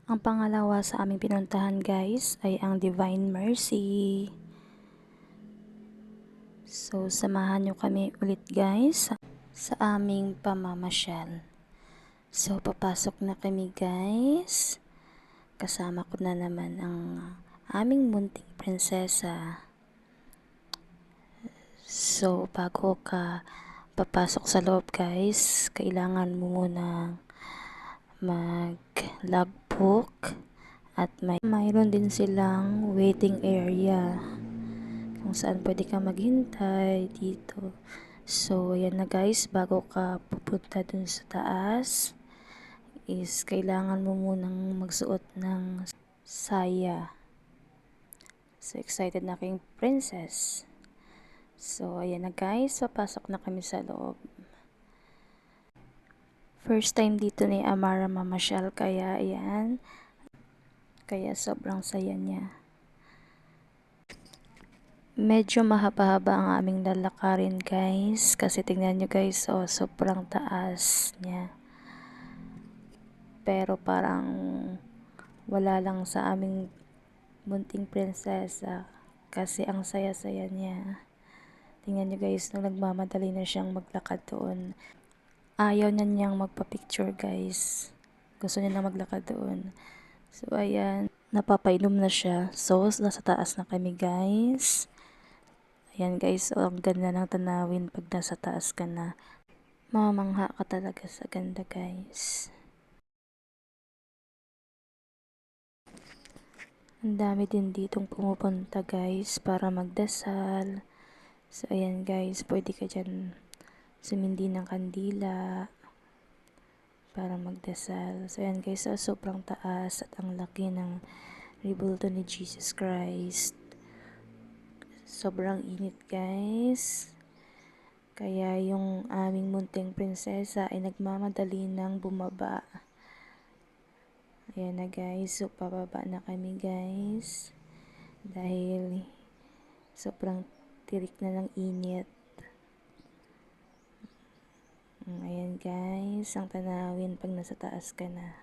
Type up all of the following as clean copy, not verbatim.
Ang pangalawa sa aming pinuntahan guys ay ang Divine Mercy. So samahan nyo kami ulit guys sa aming pamamasyal. So papasok na kami guys. Kasama ko na naman ang aming munting prinsesa. So bago ka papasok sa loob guys, kailangan mo muna mag-logbook at mayroon din silang waiting area kung saan pwede ka maghintay dito. So ayan na guys, bago ka pupunta dun sa taas is kailangan mo munang magsuot ng saya. So excited na aking princess. So ayan na guys, papasok na kami sa loob. First time dito ni Amara mamasyal, kaya ayan, kaya sobrang saya niya. Medyo mahaba-haba ang aming lalakarin guys, kasi tingnan nyo guys, oh, sobrang taas niya. Pero parang wala lang sa aming munting prinsesa, kasi ang saya-saya niya. Tingnan nyo guys, nung nagmamadali na siyang maglakad doon, ayaw na niyang magpa-picture guys. Gusto niya na maglakad doon. So ayan, napapainom na siya. So nasa taas na kami guys. Ayan guys, oh, ang ganda ng tanawin pag nasa taas ka na. Mamamangha ka talaga sa ganda guys. Ang dami din ditong pumupunta guys para magdasal. So ayan guys, pwede ka dyan sumindi ng kandila para magdasal. So ayan guys, oh, sobrang taas at ang laki ng rebulto ni Jesus Christ. Sobrang init guys. Kaya yung aming munting prinsesa ay nagmamadali ng bumaba. Ayan na guys, so pababa na kami guys. Dahil sobrang tirik na ng init. Ayan guys, ang tanawin pag nasa taas ka na.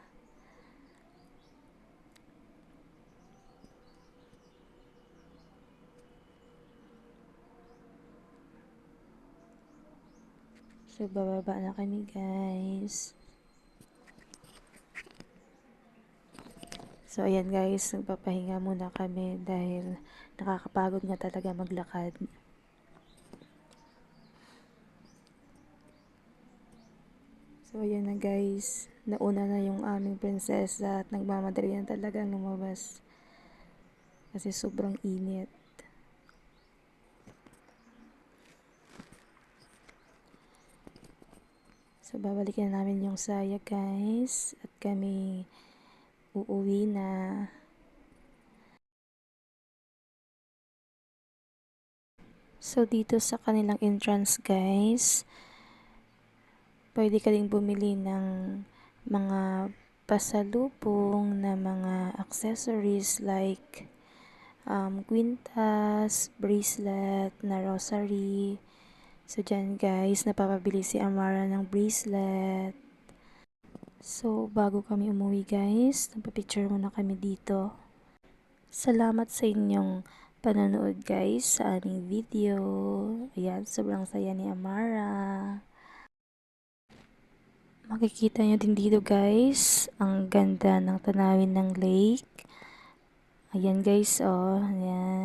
So bababa na kami guys. So ayan guys, nagpapahinga muna kami dahil nakakapagod nga talaga maglakad. So ayan na guys, nauna na yung aming prinsesa at nagmamadali na talaga lumabas kasi sobrang init. So babalikan na namin yung saya guys at kami uuwi na. So dito sa kanilang entrance guys, pwede ka rin bumili ng mga pasalubong na mga accessories like kwintas, bracelet na rosary. So dyan guys, napapabili si Amara ng bracelet. So bago kami umuwi guys, nagpa-picture muna kami dito. Salamat sa inyong panonood guys sa aming video. Ayan, sobrang saya ni Amara. Makikita nyo din dito guys, ang ganda ng tanawin ng lake. Ayan guys, oh, ayan.